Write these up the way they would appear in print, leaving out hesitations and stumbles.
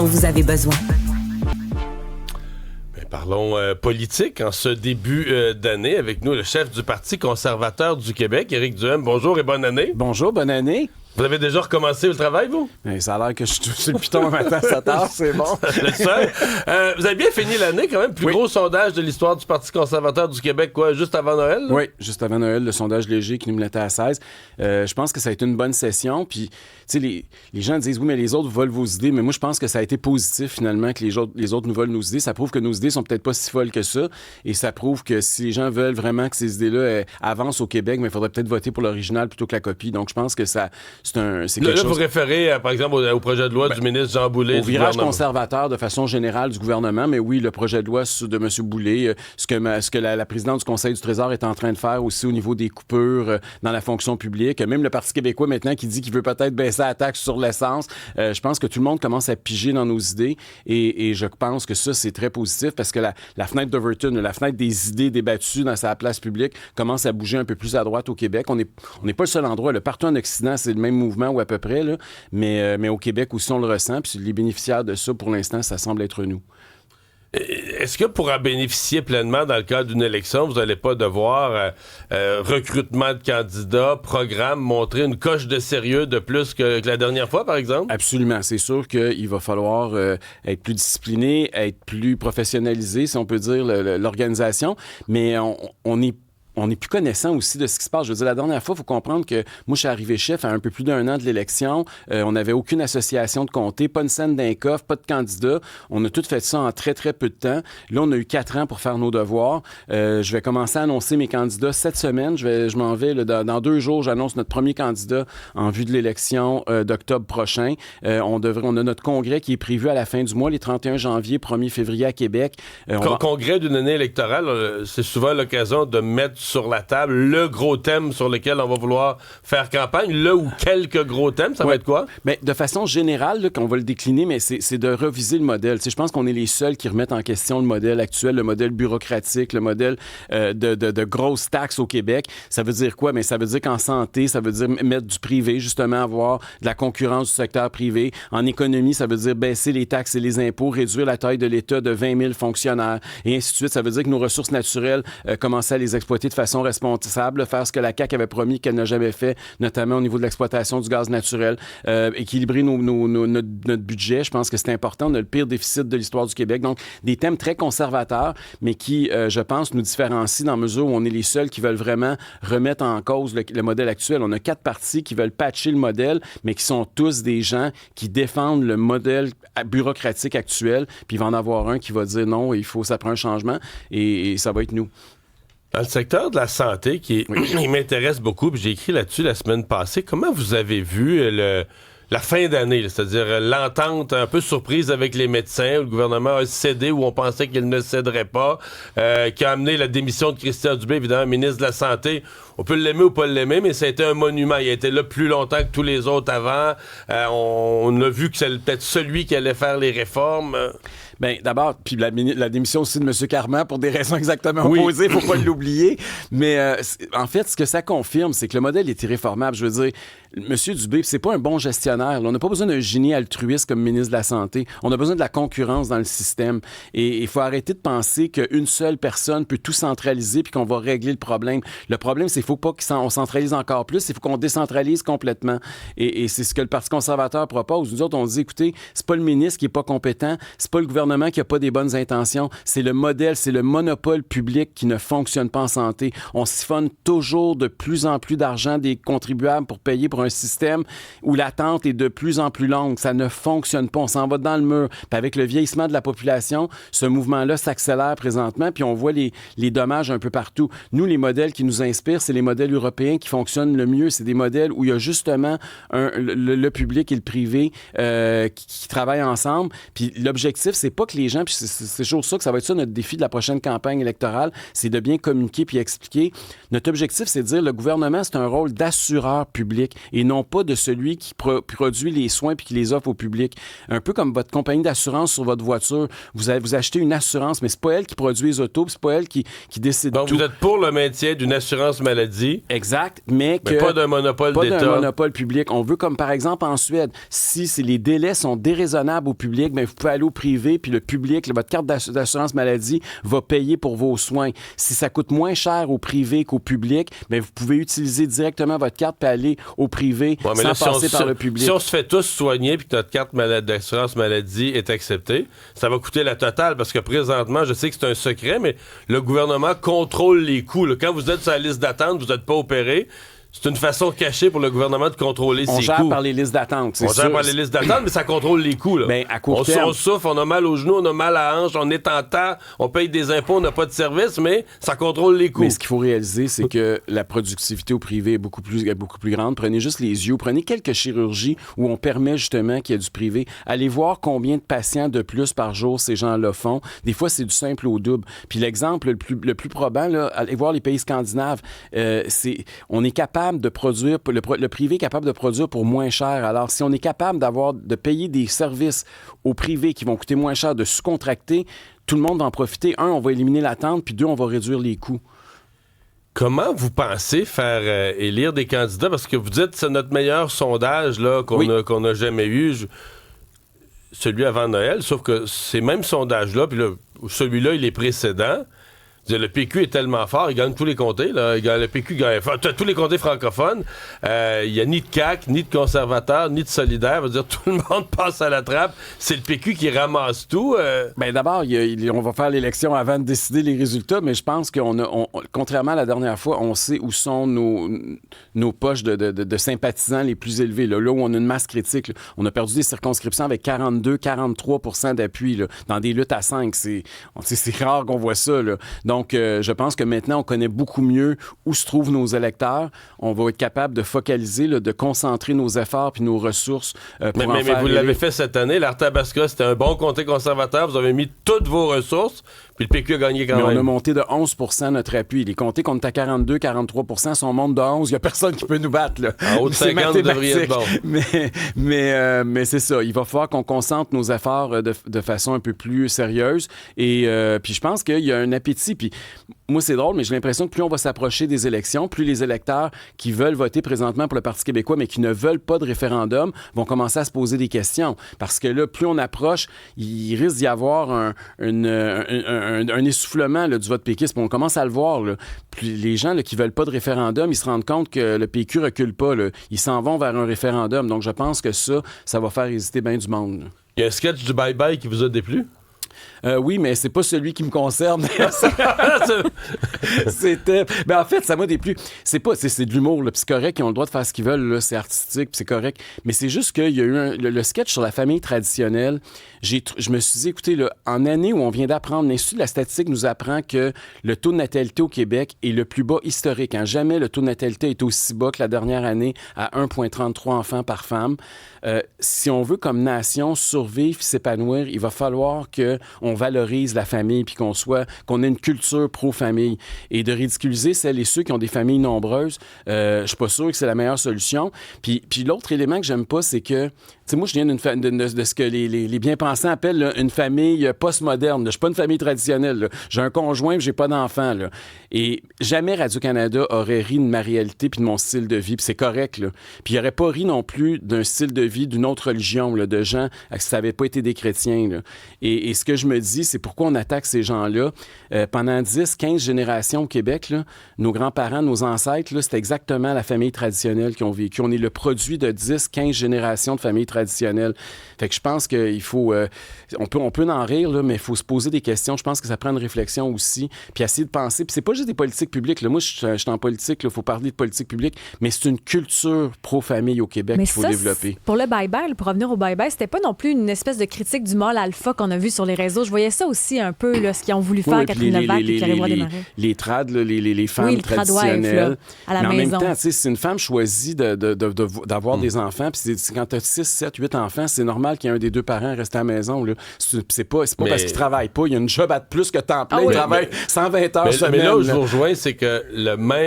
vous avez besoin. Parlons politique en ce début d'année. Avec nous, le chef du Parti conservateur du Québec, Éric Duhem. Bonjour et bonne année. Bonjour, bonne année. Vous avez déjà recommencé le travail, vous? Ça a l'air que je suis sur le piton un matin à 7 heures, c'est bon. Le seul. Vous avez bien fini l'année, quand même. Plus gros sondage de l'histoire du Parti conservateur du Québec, quoi, juste avant Noël? Là? Oui, juste avant Noël, le sondage léger qui nous mettait à 16. Je pense que ça a été une bonne session. Puis, tu sais, les gens disent, oui, mais les autres volent vos idées. Mais moi, je pense que ça a été positif, finalement, que les autres nous volent nos idées. Ça prouve que nos idées sont peut-être pas si folles que ça. Et ça prouve que si les gens veulent vraiment que ces idées-là avancent au Québec, mais il faudrait peut-être voter pour l'original plutôt que la copie. Donc, je pense que c'est quelque chose. Vous référez, par exemple, au projet de loi du ministre Jean Boulet. Au virage conservateur de façon générale du gouvernement, mais oui, le projet de loi de M. Boulet, ce que la présidente du Conseil du Trésor est en train de faire aussi au niveau des coupures dans la fonction publique. Même le Parti québécois maintenant qui dit qu'il veut peut-être baisser la taxe sur l'essence. Je pense que tout le monde commence à piger dans nos idées et je pense que ça, c'est très positif parce que la fenêtre d'Overton, la fenêtre des idées débattues dans sa place publique commence à bouger un peu plus à droite au Québec. On n'est pas le seul endroit. Partout en Occident, c'est le même mouvement ou à peu près. Là. Mais au Québec aussi, on le ressent. Puis les bénéficiaires de ça, pour l'instant, ça semble être nous. Est-ce que pour en bénéficier pleinement dans le cadre d'une élection, vous n'allez pas devoir recrutement de candidats, programme, montrer une coche de sérieux de plus que la dernière fois, par exemple? Absolument. C'est sûr qu'il va falloir être plus discipliné, être plus professionnalisé, si on peut dire, l'organisation. Mais on est plus connaissant aussi de ce qui se passe. Je veux dire, la dernière fois, il faut comprendre que moi, je suis arrivé chef à un peu plus d'1 an de l'élection. On n'avait aucune association de comté, pas une scène d'un coffre, pas de candidat. On a tout fait ça en très, très peu de temps. Là, on a eu 4 ans pour faire nos devoirs. Je vais commencer à annoncer mes candidats cette semaine. Je m'en vais. Dans 2 jours, j'annonce notre premier candidat en vue de l'élection d'octobre prochain. On a notre congrès qui est prévu à la fin du mois, les 31 janvier, 1er février à Québec. Congrès d'une année électorale, c'est souvent l'occasion de mettre sur la table le gros thème sur lequel on va vouloir faire campagne, le ou quelques gros thèmes, ça va être quoi? Bien, de façon générale, là, qu'on va le décliner, mais c'est de reviser le modèle. Tu sais, je pense qu'on est les seuls qui remettent en question le modèle actuel, le modèle bureaucratique, le modèle de grosses taxes au Québec. Ça veut dire quoi? Mais ça veut dire qu'en santé, ça veut dire mettre du privé, justement, avoir de la concurrence du secteur privé. En économie, ça veut dire baisser les taxes et les impôts, réduire la taille de l'État de 20 000 fonctionnaires, et ainsi de suite. Ça veut dire que nos ressources naturelles, commencer à les exploiter de façon responsable, faire ce que la CAQ avait promis qu'elle n'a jamais fait, notamment au niveau de l'exploitation du gaz naturel, équilibrer notre budget. Je pense que c'est important. On a le pire déficit de l'histoire du Québec. Donc, des thèmes très conservateurs, mais qui, je pense, nous différencient dans la mesure où on est les seuls qui veulent vraiment remettre en cause le modèle actuel. On a 4 partis qui veulent patcher le modèle, mais qui sont tous des gens qui défendent le modèle bureaucratique actuel, puis il va en avoir un qui va dire non, ça prend un changement, et ça va être nous. Dans le secteur de la santé, il m'intéresse beaucoup, puis j'ai écrit là-dessus la semaine passée, comment vous avez vu la fin d'année, c'est-à-dire l'entente un peu surprise avec les médecins, où le gouvernement a cédé, où on pensait qu'il ne céderait pas, qui a amené la démission de Christian Dubé, évidemment, ministre de la Santé. On peut l'aimer ou pas l'aimer, mais ça a été un monument. Il a été là plus longtemps que tous les autres avant. On a vu que c'est peut-être celui qui allait faire les réformes. Bien, d'abord, puis la démission aussi de M. Carman pour des raisons exactement opposées, il ne faut pas l'oublier. Mais en fait, ce que ça confirme, c'est que le modèle est irréformable. Je veux dire, M. Dubé, c'est pas un bon gestionnaire. Là. On n'a pas besoin d'un génie altruiste comme ministre de la Santé. On a besoin de la concurrence dans le système. Et il faut arrêter de penser qu'une seule personne peut tout centraliser puis qu'on va régler le problème. Le problème, c'est qu'il ne faut pas qu'on centralise encore plus, il faut qu'on décentralise complètement. Et c'est ce que le Parti conservateur propose. Nous autres, on dit, écoutez, c'est pas le ministre qui est pas compétent, c'est pas le gouvernement qui a pas des bonnes intentions, c'est le modèle, c'est le monopole public qui ne fonctionne pas en santé. On siphonne toujours de plus en plus d'argent des contribuables pour payer pour un système où l'attente est de plus en plus longue. Ça ne fonctionne pas. On s'en va dans le mur. Puis avec le vieillissement de la population, ce mouvement-là s'accélère présentement, puis on voit les dommages un peu partout. Nous, les modèles qui nous inspirent, c'est les modèles européens qui fonctionnent le mieux. C'est des modèles où il y a justement le public et le privé qui travaillent ensemble. Puis l'objectif, c'est pas que les gens, puis c'est toujours ça que ça va être ça notre défi de la prochaine campagne électorale, c'est de bien communiquer puis expliquer. Notre objectif, c'est de dire le gouvernement, c'est un rôle d'assureur public et non pas de celui qui produit les soins puis qui les offre au public. Un peu comme votre compagnie d'assurance sur votre voiture. Vous achetez une assurance, mais c'est pas elle qui produit les autos, c'est pas elle qui décide donc, tout. vous êtes pour le maintien d'une assurance maladie. Exact, mais pas d'un monopole d'État. Pas d'un monopole public. On veut, comme par exemple en Suède, si les délais sont déraisonnables au public, bien, vous pouvez aller au privé, puis le public, votre carte d'assurance maladie va payer pour vos soins. Si ça coûte moins cher au privé qu'au public, bien, vous pouvez utiliser directement votre carte puis aller au privé sans passer par le public. Si on se fait tous soigner puis que notre carte d'assurance maladie est acceptée, ça va coûter la totale parce que présentement, je sais que c'est un secret, mais le gouvernement contrôle les coûts. Là. Quand vous êtes sur la liste d'attente, vous n'êtes pas opéré. C'est une façon cachée pour le gouvernement de contrôler ses coûts. On gère par les listes d'attente, c'est sûr. On gère par les listes d'attente, mais ça contrôle les coûts. Là. Ben, à court terme. On souffre, on a mal aux genoux, on a mal à la hanche, on est en temps, on paye des impôts, on n'a pas de service, mais ça contrôle les coûts. Mais ce qu'il faut réaliser, c'est que la productivité au privé est beaucoup plus grande. Prenez juste les yeux, prenez quelques chirurgies où on permet justement qu'il y ait du privé. Allez voir combien de patients de plus par jour ces gens-là font. Des fois, c'est du simple au double. Puis l'exemple le plus probant, là, allez voir les pays scandinaves. On est capable de produire. Le privé est capable de produire pour moins cher. Alors, si on est capable de payer des services au privé qui vont coûter moins cher, de sous-contracter, tout le monde va en profiter. Un, on va éliminer l'attente, puis deux, on va réduire les coûts. Comment vous pensez faire élire des candidats? Parce que vous dites que c'est notre meilleur sondage là, qu'on n'a jamais eu. Celui avant Noël, sauf que ces mêmes sondages-là, puis celui-là, il est précédent. Le PQ est tellement fort, il gagne tous les comtés. Là. Le PQ gagne tous les comtés francophones. Il n'y a ni de CAQ, ni de conservateurs, ni de solidaires. Tout le monde passe à la trappe. C'est le PQ qui ramasse tout. Bien, d'abord, on va faire l'élection avant de décider les résultats, mais je pense contrairement à la dernière fois, on sait où sont nos poches de sympathisants les plus élevés. Là où on a une masse critique. Là. On a perdu des circonscriptions avec 42-43% d'appui là, dans des luttes à 5. C'est rare qu'on voit ça. Là. Donc, je pense que maintenant, on connaît beaucoup mieux où se trouvent nos électeurs. On va être capable de focaliser, là, de concentrer nos efforts puis nos ressources pour en faire. Mais vous l'avez fait cette année. L'Arthabasca, c'était un bon comté conservateur. Vous avez mis toutes vos ressources, puis le PQ a gagné quand même. On a monté de 11 % notre appui. Les comtés qu'on est à 42-43 %, si on monte de 11, il n'y a personne qui peut nous battre. Là. En haut de 50, vous devriez être bon. Mais c'est ça. Il va falloir qu'on concentre nos efforts de façon un peu plus sérieuse. Et puis je pense qu'il y a un appétit. Puis moi, c'est drôle, mais j'ai l'impression que plus on va s'approcher des élections, plus les électeurs qui veulent voter présentement pour le Parti québécois, mais qui ne veulent pas de référendum, vont commencer à se poser des questions. Parce que là, plus on approche, il risque d'y avoir un essoufflement là, du vote péquiste. Puis on commence à le voir. Là. Puis les gens là, qui veulent pas de référendum, ils se rendent compte que le PQ recule pas. Là. Ils s'en vont vers un référendum. Donc, je pense que ça va faire hésiter bien du monde. Là. Il y a un sketch du bye-bye qui vous a déplu? Oui, mais c'est pas celui qui me concerne. C'était... Ben, en fait, ça m'a déplu. C'est de l'humour, là, puis c'est correct, ils ont le droit de faire ce qu'ils veulent, là, c'est artistique, puis c'est correct. Mais c'est juste qu'il y a eu le sketch sur la famille traditionnelle. Je me suis dit, écoutez, là, en année où on vient d'apprendre, l'Institut de la statistique nous apprend que le taux de natalité au Québec est le plus bas historique. Hein. Jamais le taux de natalité est aussi bas que la dernière année, à 1,33 enfants par femme. Si on veut, comme nation, survivre, s'épanouir, il va falloir qu'on valorise la famille puis qu'on ait une culture pro-famille. Et de ridiculiser celles et ceux qui ont des familles nombreuses, je suis pas sûr que c'est la meilleure solution. Puis l'autre élément que j'aime pas, c'est que moi, je viens de ce que les bien-pensants appellent là, une famille postmoderne. Je ne suis pas une famille traditionnelle. Là. J'ai un conjoint et je n'ai pas d'enfant. Là. Et jamais Radio-Canada aurait ri de ma réalité puis de mon style de vie. Puis c'est correct. Là. Puis il n'aurait pas ri non plus d'un style de vie d'une autre religion, là, de gens qui ça n'avait pas été des chrétiens. Là. Et ce que je me dis, c'est pourquoi on attaque ces gens-là. Pendant 10, 15 générations au Québec, là, nos grands-parents, nos ancêtres, là, c'était exactement la famille traditionnelle qui ont vécu. On est le produit de 10, 15 générations de familles traditionnelles. Fait que je pense qu'il faut... on peut en rire, là, mais il faut se poser des questions. Je pense que ça prend une réflexion aussi, puis essayer de penser. Puis c'est pas juste des politiques publiques. Là. Moi, je suis en politique, il faut parler de politique publique, mais c'est une culture pro-famille au Québec qu'il faut développer. Pour le bye-bye, pour revenir au bye-bye, c'était pas non plus une espèce de critique du mâle alpha qu'on a vu sur les réseaux. Je voyais ça aussi un peu, là, ce qu'ils ont voulu faire, Catherine Levac et Pierre-Émile Desmarais. Les trad, là, les femmes traditionnelles. À la mais en maison. même temps, si une femme choisit d'avoir des enfants, puis quand tu as 6, 7, 8 enfants, c'est normal qu'il y ait un des deux parents reste à la maison. Là. C'est pas parce qu'ils travaillent pas. Il y a une job à plus que temps plein. Ils travaillent 120 heures semaine. Mais là où je vous rejoins, c'est que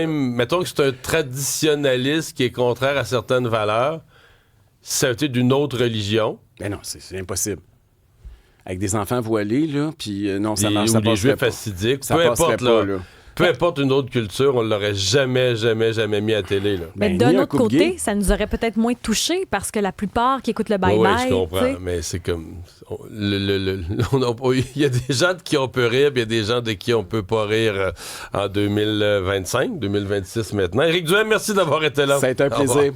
mettons que c'est un traditionnaliste qui est contraire à certaines valeurs, si ça a été d'une autre religion. Mais non, c'est impossible. Avec des enfants voilés, là, puis non, ça marche, ou ça les passerait Juifs pas. assidiques, Ça peu passerait importe, pas, là. là. Peu importe une autre culture, on l'aurait jamais mis à télé. Là. Mais Ben, d'un ni un autre couple côté, gay. ça nous aurait peut-être moins touchés parce que la plupart qui écoutent le Oui, bye-bye. je comprends, t'sais. mais c'est comme... Il y a des gens de qui on peut rire, puis il y a des gens de qui on peut pas rire en 2025, 2026 maintenant. Éric Duhem, merci d'avoir été là. Ça a été un Au revoir. plaisir.